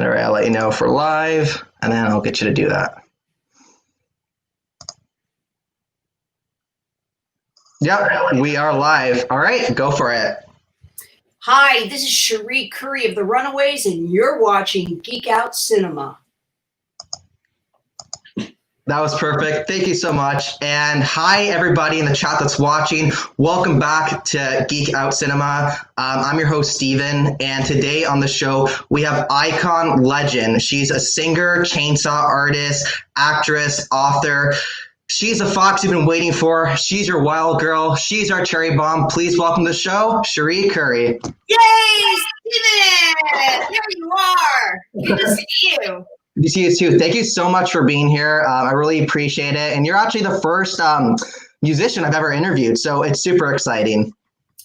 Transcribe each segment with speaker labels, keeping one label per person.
Speaker 1: All right, I'll let you know if we're live, and then I'll get you to do that. Yep, we are live. All right, go for it.
Speaker 2: Hi, this is Cherie Currie of the Runaways, and you're watching Geek Out Cinema.
Speaker 1: That was perfect. Thank you so much. And hi, everybody in the chat that's watching. Welcome back to Geek Out Cinema. I'm your host, Steven. And today on the show, we have icon legend. She's a singer, chainsaw artist, actress, author. She's a fox you've been waiting for. She's your wild girl. She's our cherry bomb. Please welcome to the show, Cherie Currie.
Speaker 2: Yay, Steven! Here you are. Good to see you.
Speaker 1: Good to see you too. Thank you so much for being here. I really appreciate it. And you're actually the first musician I've ever interviewed, so it's super exciting.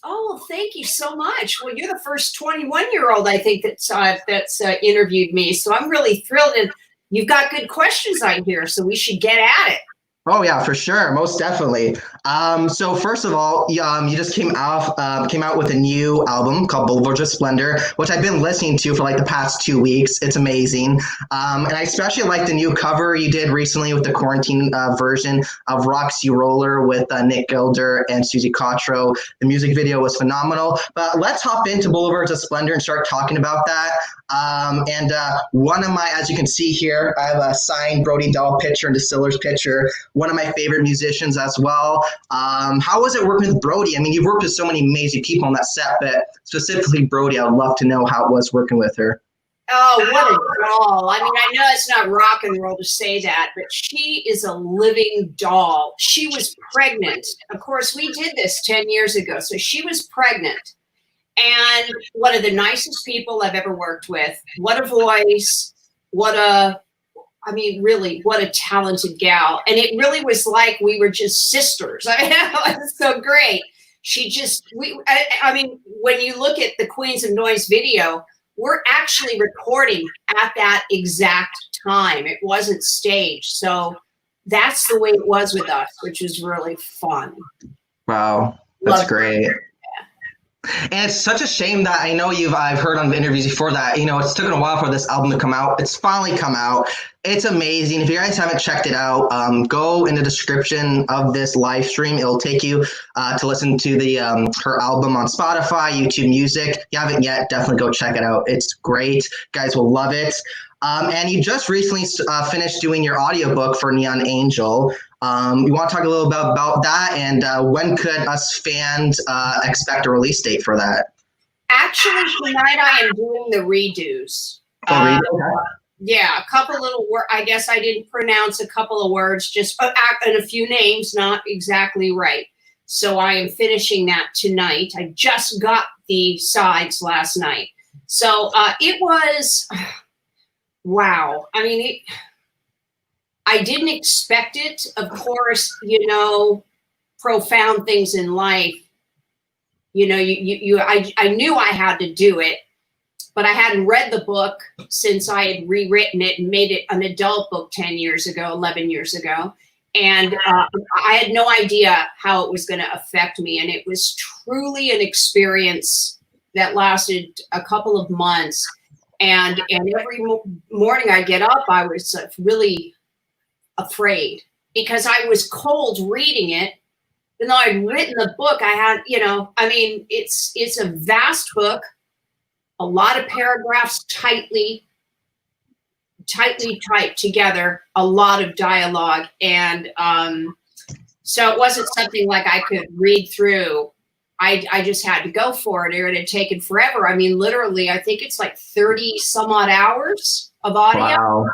Speaker 2: Oh, thank you so much. Well, you're the first 21-year-old I think that's interviewed me, so I'm really thrilled. And you've got good questions on here, so we should get at it.
Speaker 1: Oh yeah, for sure, most definitely. So first of all, you just came out with a new album called Blvds Of Splendor, which I've been listening to for like the past 2 weeks. It's amazing, and I especially like the new cover you did recently with the quarantine version of Roxy Roller with Nick Gilder and Susie Cottrell. The music video was phenomenal. But let's hop into Blvds Of Splendor and start talking about that. And one of my, as you can see here, I have a signed Brody Dahl picture and Distiller's picture. One of my favorite musicians as well. How was it working with Brody? I mean, you've worked with so many amazing people on that set, but specifically Brody, I would love to know how it was working with her.
Speaker 2: Oh, what a doll. I mean, I know it's not rock and roll to say that, but she is a living doll. She was pregnant. Of course, we did this 10 years ago, so she was pregnant. And one of the nicest people I've ever worked with. What a voice. Really, what a talented gal. And it really was like we were just sisters. I mean, it was so great. When you look at the Queens of Noise video, we're actually recording at that exact time. It wasn't staged. So that's the way it was with us, which was really fun.
Speaker 1: Wow, that's great. And it's such a shame that I know I've heard on interviews before that, it's taken a while for this album to come out. It's finally come out. It's amazing. If you guys haven't checked it out, go in the description of this live stream. It'll take you to listen to her album on Spotify, YouTube Music. If you haven't yet, definitely go check it out. It's great. You guys will love it. And you just recently finished doing your audiobook for Neon Angel. You want to talk a little bit about that, and when could us fans expect a release date for that?
Speaker 2: Actually, tonight I am doing the redos. Yeah, a couple little words. I guess I didn't pronounce a couple of words, just and a few names not exactly right. So I am finishing that tonight. I just got the sides last night. So it was, wow. I mean, I didn't expect it. Of course, profound things in life. I knew I had to do it, but I hadn't read the book since I had rewritten it and made it an adult book 11 years ago. And I had no idea how it was going to affect me. And it was truly an experience that lasted a couple of months. And every morning I get up, I was really afraid because I was cold reading it. Even though I'd written the book, I had, it's a vast book, a lot of paragraphs tightly typed together, a lot of dialogue. And so it wasn't something like I could read through. I just had to go for it, or it had taken forever. I mean, literally, I think it's like 30 some odd hours of audio.
Speaker 1: Wow.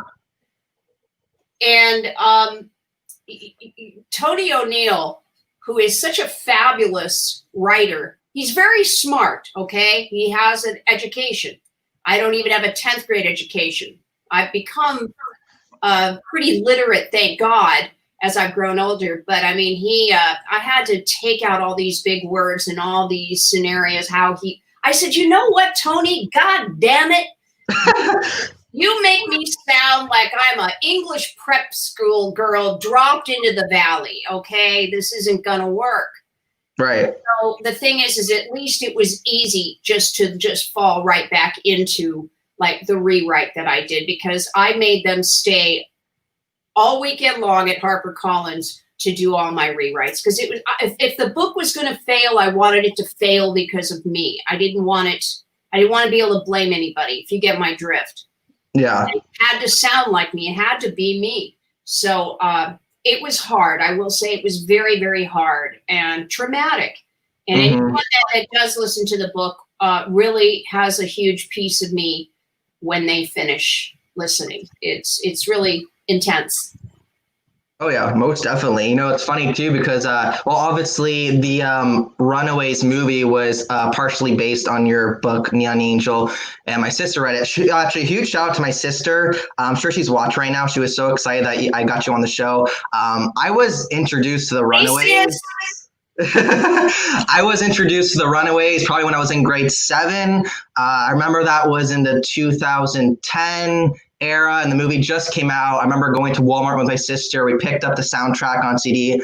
Speaker 2: And Tony O'Neill, who is such a fabulous writer, he's very smart, okay? He has an education. I don't even have a 10th grade education. I've become pretty literate, thank God, as I've grown older. But I mean, I had to take out all these big words and all these scenarios, I said, you know what, Tony, God damn it. You make me sound like I'm an English prep school girl dropped into the valley, okay? This isn't gonna work.
Speaker 1: Right.
Speaker 2: So the thing is at least it was easy just to fall right back into like the rewrite that I did, because I made them stay all weekend long at HarperCollins to do all my rewrites. Because it was, if the book was going to fail, I wanted it to fail because of me. I didn't want to be able to blame anybody, if you get my drift.
Speaker 1: Yeah.
Speaker 2: It had to sound like me. It had to be me. So it was hard. I will say it was very, very hard and traumatic. And anyone that does listen to the book really has a huge piece of me when they finish listening. It's really intense.
Speaker 1: Oh yeah, most definitely. You know, it's funny too because, well, obviously the Runaways movie was partially based on your book Neon Angel, and my sister read it. Actually, a huge shout out to my sister. I'm sure she's watching right now. She was so excited that I got you on the show. I was introduced to the Runaways. I was introduced to the Runaways probably when I was in grade 7. I remember that was in the 2010 era, and the movie just came out. I remember going to Walmart with my sister. We picked up the soundtrack on CD,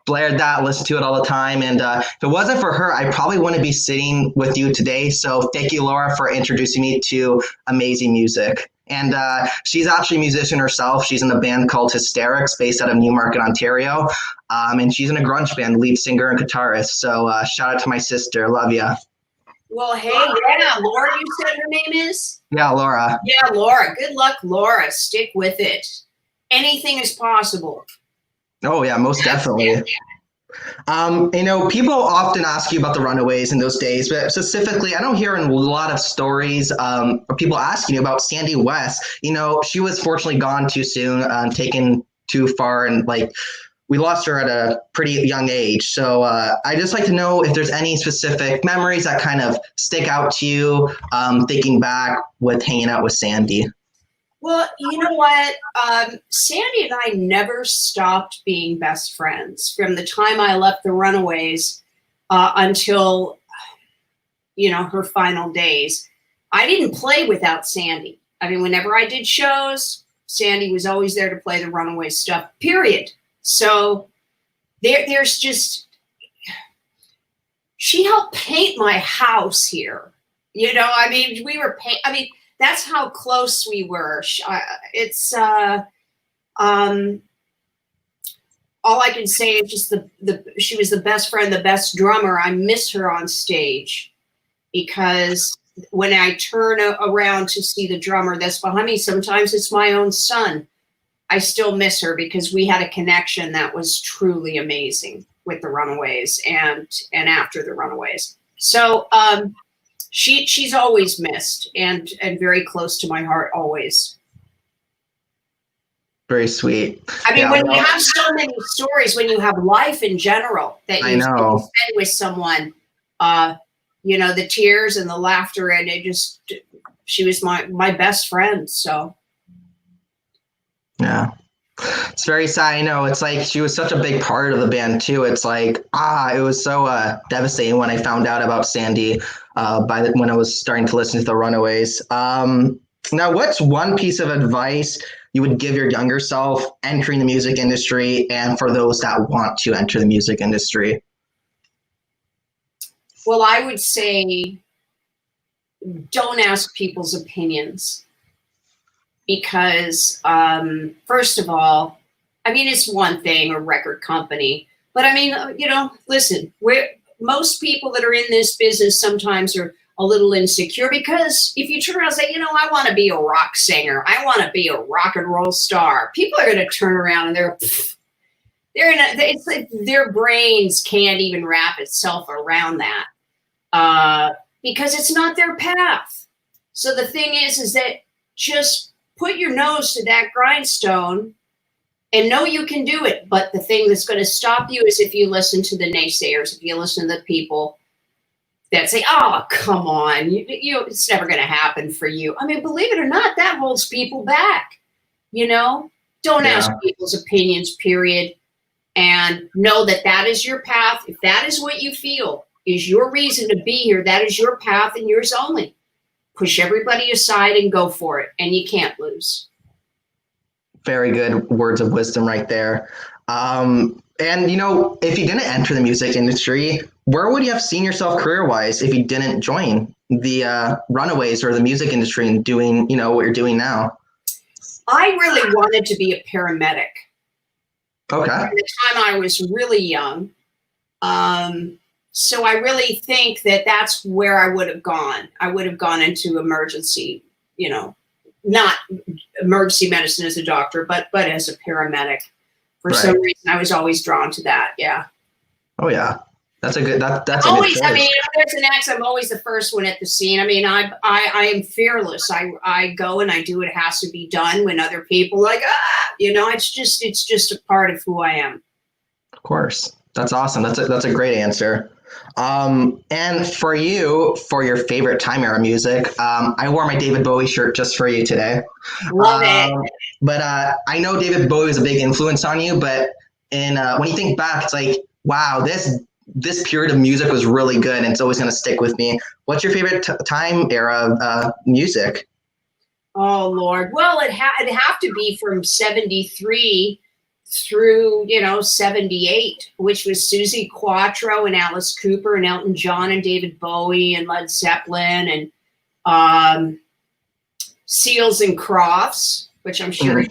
Speaker 1: blared that, listened to it all the time. And if it wasn't for her, I probably wouldn't be sitting with you today. So thank you, Laura, for introducing me to amazing music. And she's actually a musician herself. She's in a band called Hysterics, based out of Newmarket, Ontario. And she's in a grunge band, lead singer and guitarist. So shout out to my sister. Love ya.
Speaker 2: Well, hey, yeah, Laura, you said her name is?
Speaker 1: Yeah, Laura.
Speaker 2: Yeah, Laura. Good luck, Laura. Stick with it. Anything is possible.
Speaker 1: Oh, yeah, most definitely. You know, people often ask you about the Runaways in those days, but specifically, I don't hear in a lot of stories of people asking you about Sandy West. You know, she was fortunately gone too soon, taken too far, and like we lost her at a pretty young age. So I just like to know if there's any specific memories that kind of stick out to you, thinking back with hanging out with Sandy.
Speaker 2: Well, you know what? Sandy and I never stopped being best friends from the time I left the Runaways until, you know, her final days. I didn't play without Sandy. I mean, whenever I did shows, Sandy was always there to play the Runaways stuff, period. So there's just, she helped paint my house here. You know, I mean, that's how close we were. It's all I can say is just she was the best friend, the best drummer. I miss her on stage because when I turn around to see the drummer that's behind me, sometimes it's my own son. I still miss her because we had a connection that was truly amazing with the Runaways and after the Runaways. So she's always missed and very close to my heart always.
Speaker 1: Very sweet.
Speaker 2: I mean, when you have so many stories, when you have life in general that you spend with someone, you know, the tears and the laughter, and she was my best friend. So.
Speaker 1: Yeah. It's very sad. I know. It's like she was such a big part of the band too. It's like, it was so devastating when I found out about Sandy when I was starting to listen to the Runaways. Now, what's one piece of advice you would give your younger self entering the music industry and for those that want to enter the music industry?
Speaker 2: Well, I would say don't ask people's opinions. Because, first of all, I mean, it's one thing, a record company, but I mean, you know, listen, most people that are in this business sometimes are a little insecure because if you turn around and say, you know, I want to be a rock singer, I want to be a rock and roll star, people are going to turn around and it's like their brains can't even wrap itself around that because it's not their path. So the thing is that just put your nose to that grindstone and know you can do it. But the thing that's going to stop you is if you listen to the naysayers, if you listen to the people that say, oh, come on, it's never going to happen for you. I mean, believe it or not, that holds people back. You know, don't ask people's opinions, period. And know that that is your path. If that is what you feel is your reason to be here, that is your path and yours only. Push everybody aside and go for it, and you can't lose.
Speaker 1: Very good words of wisdom right there. And, you know, if you didn't enter the music industry, where would you have seen yourself career-wise if you didn't join the Runaways or the music industry and doing, what you're doing now?
Speaker 2: I really wanted to be a paramedic.
Speaker 1: Okay.
Speaker 2: At the time I was really young. So I really think that that's where I would have gone. I would have gone into emergency, not emergency medicine as a doctor, but as a paramedic. For some reason, I was always drawn to that. Yeah.
Speaker 1: Oh yeah, that's a good. That's
Speaker 2: always.
Speaker 1: A good
Speaker 2: I mean, there's an X. I'm always the first one at the scene. I mean, I am fearless. I go and I do what has to be done when other people like It's just a part of who I am.
Speaker 1: Of course, that's awesome. That's a great answer. And for you, for your favorite time era music, I wore my David Bowie shirt just for you today.
Speaker 2: Love it.
Speaker 1: But I know David Bowie was a big influence on you, but when you think back, it's like, wow, this period of music was really good and it's always going to stick with me. What's your favorite time era music?
Speaker 2: Oh, Lord. Well, it'd have to be from 73 through, 78, which was Suzi Quatro and Alice Cooper and Elton John and David Bowie and Led Zeppelin and Seals and Crofts, which I'm sure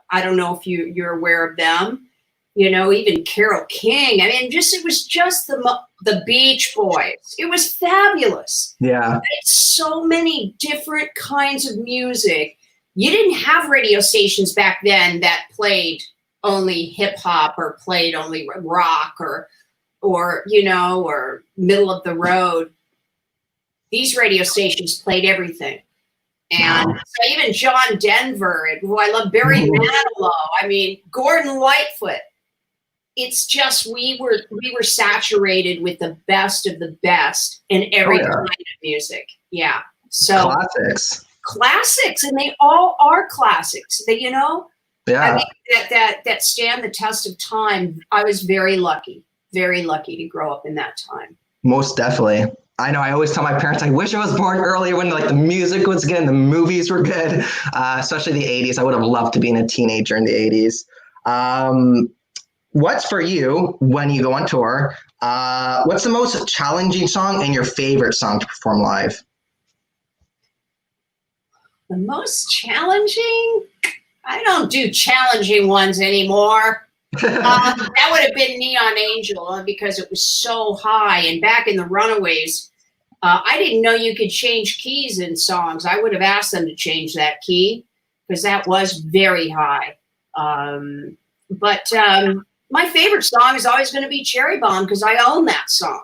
Speaker 2: I don't know if you're aware of them. Even Carole King. I mean, it was just the Beach Boys. It was fabulous.
Speaker 1: Yeah.
Speaker 2: It's so many different kinds of music. You didn't have radio stations back then that played only hip hop or played only rock or middle of the road. These radio stations played everything. And so even John Denver, who I love, Barry Manilow, I mean, Gordon Lightfoot. It's just we were saturated with the best of the best in every kind of music. Yeah. So classics, and they all are classics. Yeah. I mean, that stand the test of time. I was very lucky to grow up in that time.
Speaker 1: Most definitely. I know. I always tell my parents, I wish I was born earlier when the music was good and the movies were good, especially the 80s. I would have loved to be a teenager in the 80s. What's for you when you go on tour? What's the most challenging song and your favorite song to perform live?
Speaker 2: The most challenging? I don't do challenging ones anymore. That would have been Neon Angel because it was so high. And back in the Runaways, I didn't know you could change keys in songs. I would have asked them to change that key because that was very high. But my favorite song is always going to be Cherry Bomb because I own that song.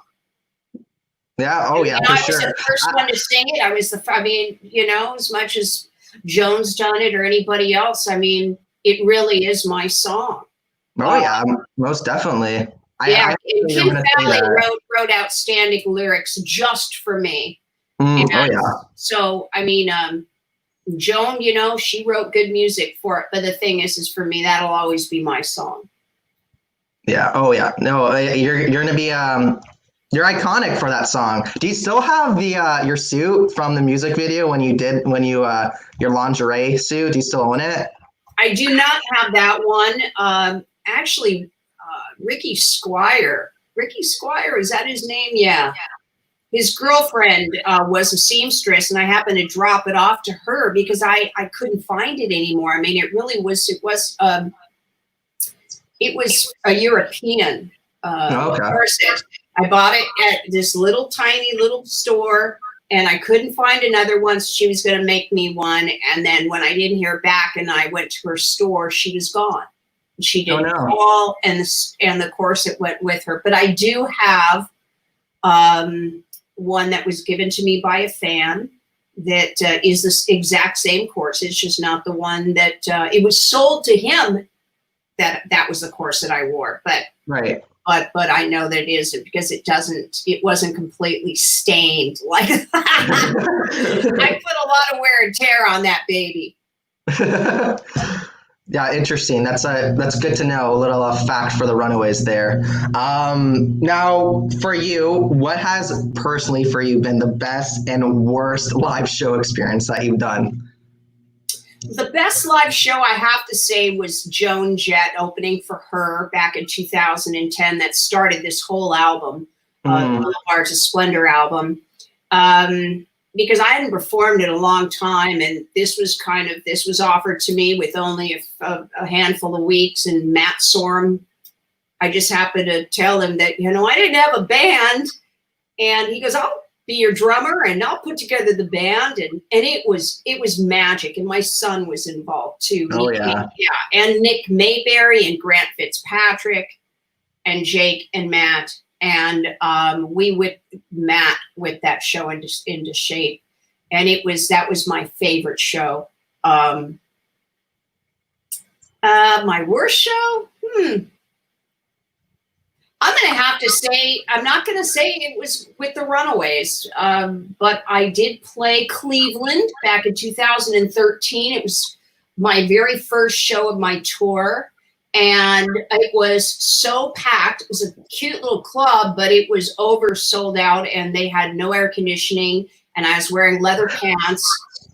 Speaker 1: Yeah. Oh, yeah. For
Speaker 2: I
Speaker 1: sure.
Speaker 2: was the first one to sing it. As much as Joan's done it or anybody else, I mean, it really is my song.
Speaker 1: Oh, yeah. Most definitely.
Speaker 2: Kim Fowley wrote outstanding lyrics just for me. So, I mean, Joan, she wrote good music for it. But the thing is for me, that'll always be my song.
Speaker 1: Yeah. Oh, yeah. No, you're going to be you're iconic for that song. Do you still have your suit from the music video when you your lingerie suit? Do you still own it?
Speaker 2: I do not have that one. Actually, Ricky Squire, is that his name? Yeah. His girlfriend was a seamstress, and I happened to drop it off to her because I couldn't find it anymore. I mean, it was a European corset. I bought it at this tiny little store, and I couldn't find another one. So she was going to make me one, and then when I didn't hear back, and I went to her store, she was gone. She didn't call, and the corset went with her. But I do have one that was given to me by a fan that is this exact same corset. It's just not the one that it was sold to him. That was the corset I wore, but I know that it isn't because it wasn't completely stained. Like I put a lot of wear and tear on that baby.
Speaker 1: Yeah, interesting. That's good to know. A little fact for the Runaways there. Now, for you, what has personally for you been the best and worst live show experience that you've done?
Speaker 2: The best live show, I have to say, was Joan Jett opening for her back in 2010. That started this whole album, Blvds Of Splendor album. because I hadn't performed in a long time, and this was offered to me with only a handful of weeks, and Matt Sorum, I just happened to tell him that, I didn't have a band, and he goes, I'll be your drummer and I'll put together the band. And it was magic. And my son was involved too.
Speaker 1: Oh, yeah.
Speaker 2: And Nick Mayberry and Grant Fitzpatrick and Jake and Matt. And we whipped Matt with that show into shape. And that was my favorite show. My worst show? I'm going to have to say, I'm not going to say it was with the Runaways, but I did play Cleveland back in 2013. It was my very first show of my tour, and it was so packed. It was a cute little club, but it was sold out, and they had no air conditioning, and I was wearing leather pants,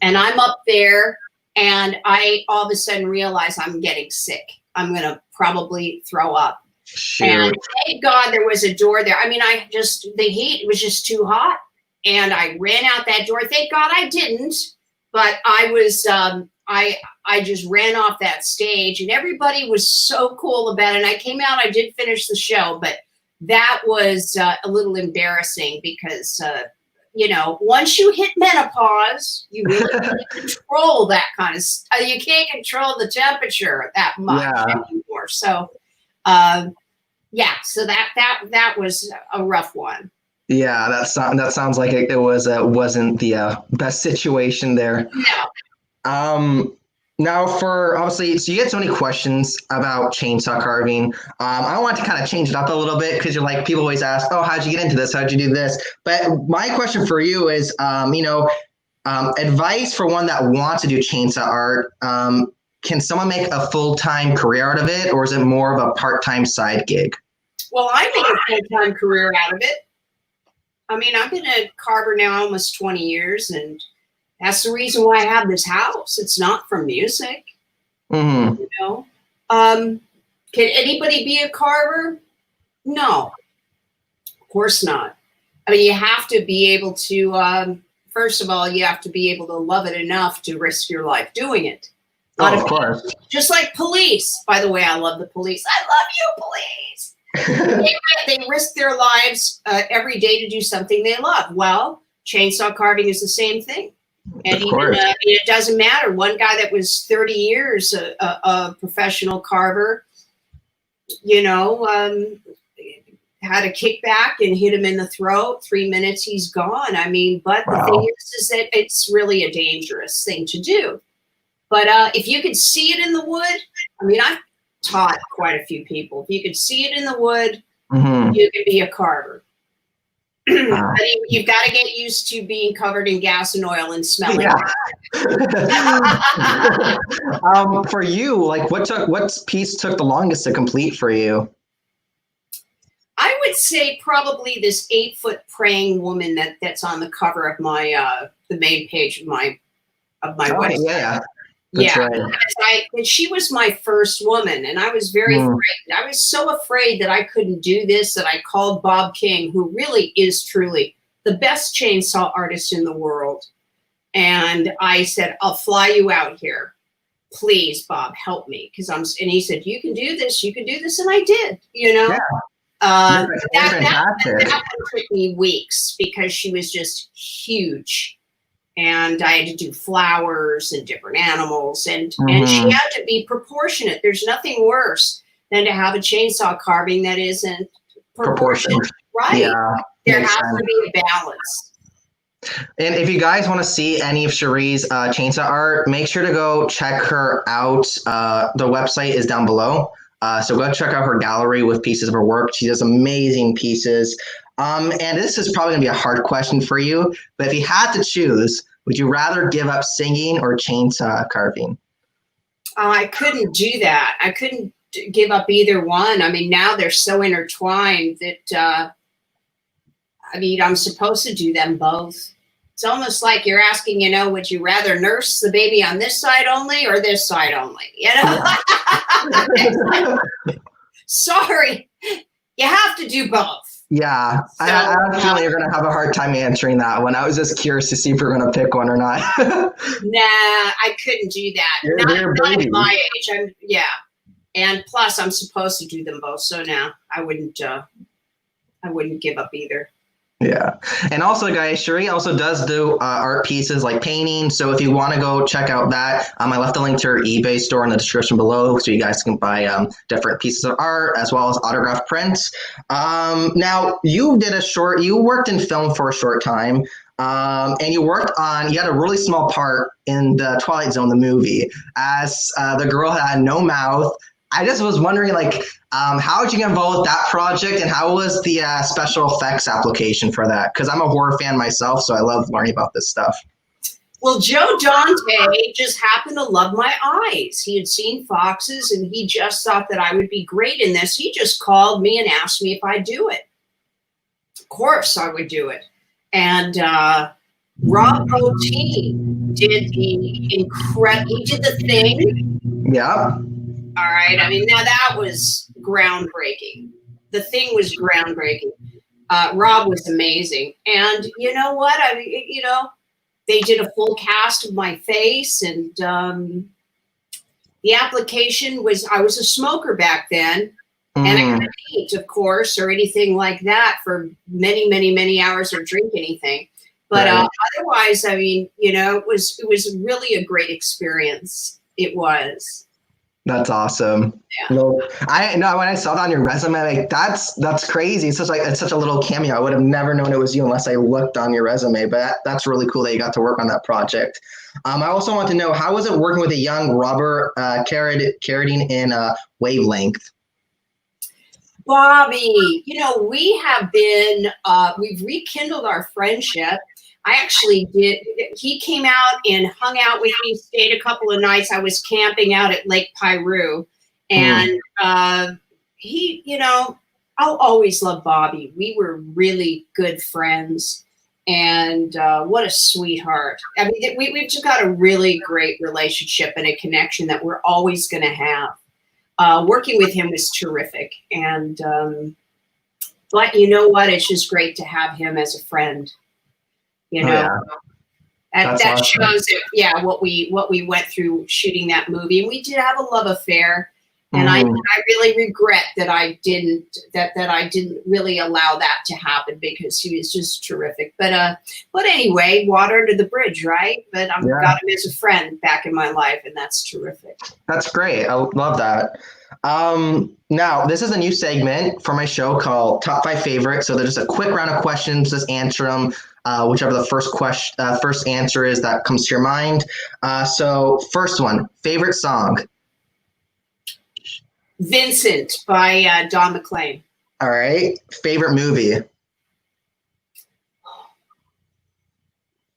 Speaker 2: and I'm up there, and I all of a sudden realize I'm getting sick. I'm going to probably throw up.
Speaker 1: Shoot.
Speaker 2: And thank God there was a door there. I mean, the heat was just too hot, and I ran out that door. Thank God I didn't, but I was, I just ran off that stage, and everybody was so cool about it. And I came out, I did finish the show, but that was a little embarrassing because, once you hit menopause, you really can't control that kind of stuff. You can't control the temperature that much anymore. So, so that was a rough one.
Speaker 1: Yeah, that sounds like it wasn't the best situation there.
Speaker 2: No.
Speaker 1: Now for obviously, so you get so many questions about chainsaw carving. I want to kind of change it up a little bit because people always ask, oh, how'd you get into this? How'd you do this? But my question for you is, advice for one that wants to do chainsaw art. Can someone make a full-time career out of it, or is it more of a part-time side gig?
Speaker 2: Well, I made a full-time career out of it. I mean, I've been a carver now almost 20 years, and that's the reason why I have this house. It's not for music.
Speaker 1: Mm-hmm.
Speaker 2: Can anybody be a carver? No, of course not. I mean, you have to be able to, first of all, you have to be able to love it enough to risk your life doing it.
Speaker 1: Oh, of course.
Speaker 2: Just like police. By the way, I love the police. I love you, police. They risk their lives every day to do something they love. Well, chainsaw carving is the same thing. And even it doesn't matter. One guy that was 30 years a professional carver, had a kickback and hit him in the throat. 3 minutes, he's gone. I mean, but the thing is that it's really a dangerous thing to do. But if you could see it in the wood, I mean, I've taught quite a few people. If you could see it in the wood, you could be a carver. But you've got to get used to being covered in gas and oil and smelling.
Speaker 1: Yeah. For you, what piece took the longest to complete for you?
Speaker 2: I would say probably this 8-foot praying woman that's on the cover of my the main page of my website.
Speaker 1: Yeah. That's right.
Speaker 2: She was my first woman, and I was very afraid. I was so afraid that I couldn't do this that I called Bob King, who really is truly the best chainsaw artist in the world. And I said, I'll fly you out here. Please, Bob, help me. And he said, you can do this. You can do this. And I did,
Speaker 1: Yeah.
Speaker 2: That took me weeks because she was just huge. And I had to do flowers and different animals, and she had to be proportionate. There's nothing worse than to have a chainsaw carving that isn't proportionate. Right. Yeah, there has to be a balance.
Speaker 1: And if you guys want to see any of Cherie's chainsaw art, make sure to go check her out. The website is down below. So go check out her gallery with pieces of her work. She does amazing pieces. And this is probably going to be a hard question for you, but if you had to choose, would you rather give up singing or chainsaw carving?
Speaker 2: I couldn't do that. I couldn't give up either one. I mean, now they're so intertwined that, I'm supposed to do them both. It's almost like you're asking, would you rather nurse the baby on this side only or this side only? Sorry, you have to do both.
Speaker 1: Yeah,
Speaker 2: So,
Speaker 1: I have a feeling you're going to have a hard time answering that one. I was just curious to see if you're going to pick one or not.
Speaker 2: nah, I couldn't do that.
Speaker 1: You're a
Speaker 2: Not at
Speaker 1: baby.
Speaker 2: my age. Yeah. And plus, I'm supposed to do them both. So now I wouldn't give up either.
Speaker 1: Yeah. And also, guys, Cherie also does do art pieces like painting. So if you want to go check out that, I left a link to her eBay store in the description below so you guys can buy different pieces of art as well as autographed prints. Now, you worked in film for a short time. And you had a really small part in the Twilight Zone, the movie, as the girl had no mouth. I just was wondering, how did you get involved with that project, and how was the special effects application for that? Because I'm a horror fan myself, so I love learning about this stuff.
Speaker 2: Well, Joe Dante just happened to love my eyes. He had seen Foxes, and he just thought that I would be great in this. He just called me and asked me if I'd do it. Of course, I would do it. And Rob Bottin did he did the Thing.
Speaker 1: Yeah.
Speaker 2: All right. I mean, now that was groundbreaking. The Thing was groundbreaking. Rob was amazing. And you know what? I mean, they did a full cast of my face, and the application was, I was a smoker back then. And I couldn't eat, of course, or anything like that for many, many, many hours, or drink anything. But otherwise, I mean, it was really a great experience. It was.
Speaker 1: That's awesome.
Speaker 2: Yeah.
Speaker 1: Well, I know when I saw that on your resume, that's crazy. It's such a little cameo. I would have never known it was you unless I looked on your resume. But that's really cool that you got to work on that project. I also want to know, how was it working with a young Robert Carradine in Wavelength?
Speaker 2: Bobby, we have been, we've rekindled our friendship. I actually did. He came out and hung out with me, stayed a couple of nights. I was camping out at Lake Piru, and I'll always love Bobby. We were really good friends, and what a sweetheart. I mean, we've just got a really great relationship and a connection that we're always going to have. Working with him was terrific, and but you know what? It's just great to have him as a friend. That awesome. Shows it, what we went through shooting that movie. And we did have a love affair, and I really regret that I didn't really allow that to happen, because he was just terrific. But anyway, water under the bridge, right? But I've got him as a friend back in my life, and that's terrific.
Speaker 1: That's great. I love that. Now, this is a new segment for my show called Top 5 Favorites. So there's just a quick round of questions. Just answer them. Whichever the first answer is that comes to your mind. So first one, favorite song?
Speaker 2: Vincent by Don McLean.
Speaker 1: All right. Favorite movie?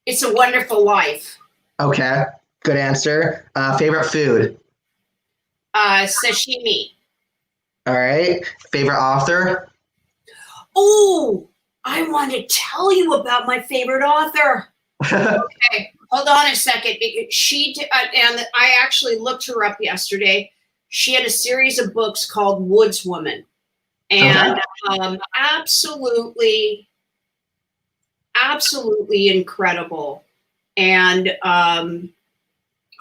Speaker 2: It's a Wonderful Life.
Speaker 1: Okay. Good answer. Favorite food?
Speaker 2: Sashimi.
Speaker 1: All right. Favorite author?
Speaker 2: Oh, I want to tell you about my favorite author. Okay, hold on a second. And I actually looked her up yesterday. She had a series of books called Woodswoman, and absolutely incredible. And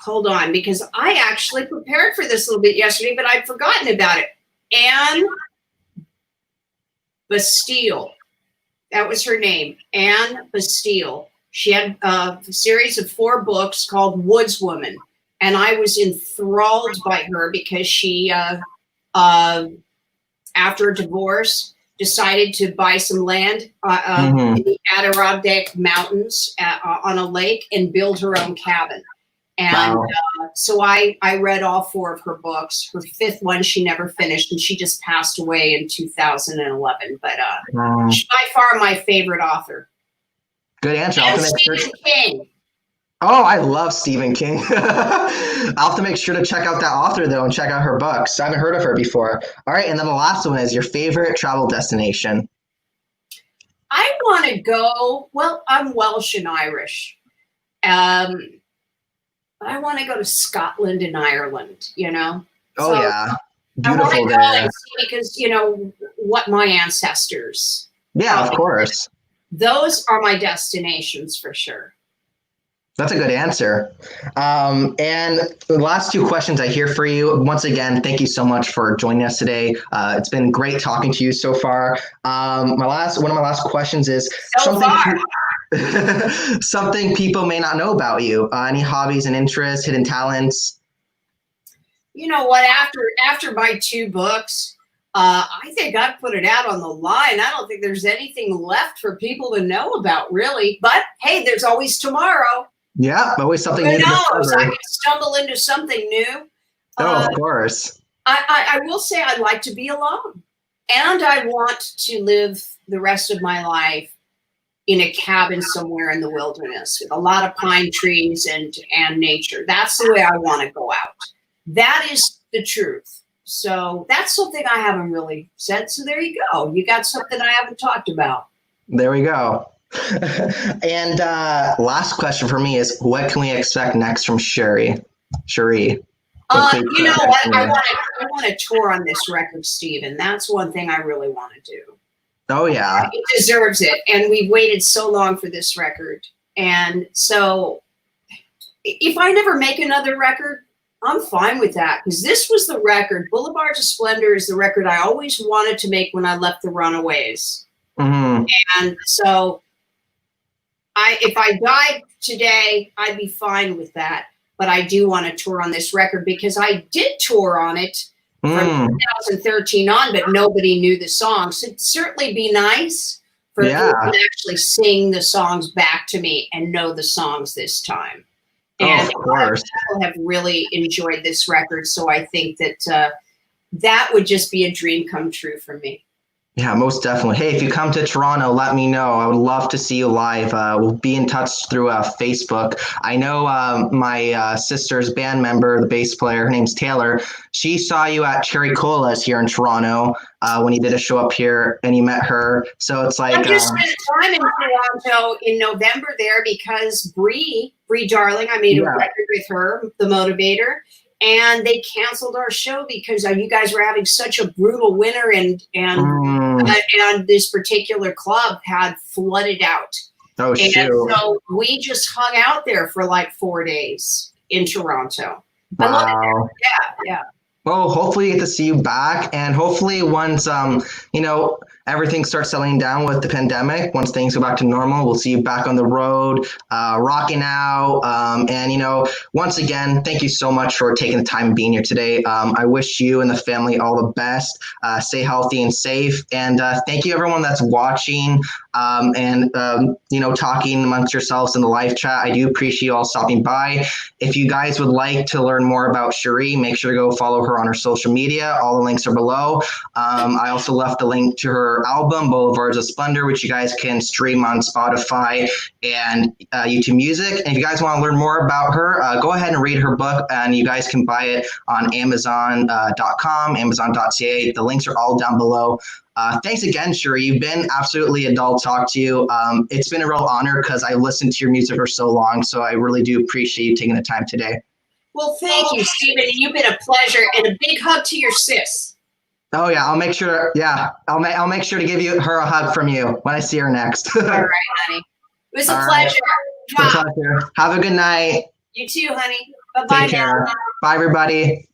Speaker 2: hold on, because I actually prepared for this a little bit yesterday, but I'd forgotten about it. Anne Bastille. That was her name, Anne Bastille. She had a series of 4 books called Woodswoman, and I was enthralled by her because she, after a divorce, decided to buy some land in the Adirondack Mountains on a lake and build her own cabin. And so I read all 4 of her books. Her 5th one she never finished, and she just passed away in 2011. But she's by far my favorite author.
Speaker 1: Good answer.
Speaker 2: And Stephen King.
Speaker 1: Oh, I love Stephen King. I'll have to make sure to check out that author, though, and check out her books. I haven't heard of her before. All right, and then the last one is your favorite travel destination.
Speaker 2: I want to go, well, I'm Welsh and Irish. I want to go to Scotland and Ireland,
Speaker 1: Oh,
Speaker 2: so
Speaker 1: yeah.
Speaker 2: Beautiful
Speaker 1: I want to
Speaker 2: go and see, because, what my ancestors
Speaker 1: Yeah, of course.
Speaker 2: Those are my destinations for sure.
Speaker 1: That's a good answer. And the last two questions I hear for you. Once again, thank you so much for joining us today. It's been great talking to you so far. One of my last questions is something people may not know about you. Any hobbies and interests, hidden talents?
Speaker 2: You know what? After my 2 books, I think I've put it out on the line. I don't think there's anything left for people to know about, really. But hey, there's always tomorrow.
Speaker 1: Yeah, always something new.
Speaker 2: Who knows? I can stumble into something new.
Speaker 1: Oh, of course.
Speaker 2: I will say I'd like to be alone. And I want to live the rest of my life in a cabin somewhere in the wilderness with a lot of pine trees and nature. That's the way I want to go out. That is the truth. So that's something I haven't really said. So there you go. You got something I haven't talked about.
Speaker 1: There we go. And last question for me is, what can we expect next from Cherie?
Speaker 2: You know what? I want to tour on this record, Stephen. That's one thing I really want to do.
Speaker 1: Oh, yeah.
Speaker 2: It deserves it. And we've waited so long for this record. And so if I never make another record, I'm fine with that, because this was the record. Blvds Of Splendor is the record I always wanted to make when I left the Runaways.
Speaker 1: Mm-hmm.
Speaker 2: And so if I died today, I'd be fine with that. But I do want to tour on this record, because I did tour on it from 2013 on, but nobody knew the songs. So it'd certainly be nice for people to actually sing the songs back to me and know the songs this time. And
Speaker 1: of course,
Speaker 2: people have really enjoyed this record. So I think that that would just be a dream come true for me.
Speaker 1: Yeah, most definitely. Hey, if you come to Toronto, let me know. I would love to see you live. We'll be in touch through Facebook. I know my sister's band member, the bass player, her name's Taylor. She saw you at Cherie Currie's here in Toronto when you did a show up here, and you met her. So it's like
Speaker 2: I just spent time in Toronto in November there because Bree Darling, I made a record with her, The Motivator. And they canceled our show because you guys were having such a brutal winter, and this particular club had flooded out.
Speaker 1: Oh, shoot.
Speaker 2: And so we just hung out there for like 4 days in Toronto.
Speaker 1: Wow.
Speaker 2: I love it there. Yeah.
Speaker 1: Well, hopefully you get to see you back, and hopefully once everything starts settling down with the pandemic, once things go back to normal, we'll see you back on the road, rocking out. And once again, thank you so much for taking the time and being here today. I wish you and the family all the best. Stay healthy and safe. And thank you everyone that's watching and talking amongst yourselves in the live chat. I do appreciate you all stopping by. If you guys would like to learn more about Cherie, make sure to go follow her on her social media. All the links are below. I also left the link to her album, Blvds Of Splendor, which you guys can stream on Spotify and YouTube Music. And if you guys want to learn more about her, go ahead and read her book, and you guys can buy it on Amazon.com, Amazon.ca. The links are all down below. Thanks again, Cherie. You've been absolutely a doll to talk to you. It's been a real honor because I listened to your music for so long. So I really do appreciate you taking the time today.
Speaker 2: Well, thank you, Stephen. You've been a pleasure, and a big hug to your sis.
Speaker 1: Oh yeah, I'll make sure. Yeah, I'll make sure to give her a hug from you when I see her next.
Speaker 2: All right, honey. It was a pleasure.
Speaker 1: Right. Have a good night.
Speaker 2: You too, honey. Bye-bye.
Speaker 1: Take care. Bye, everybody.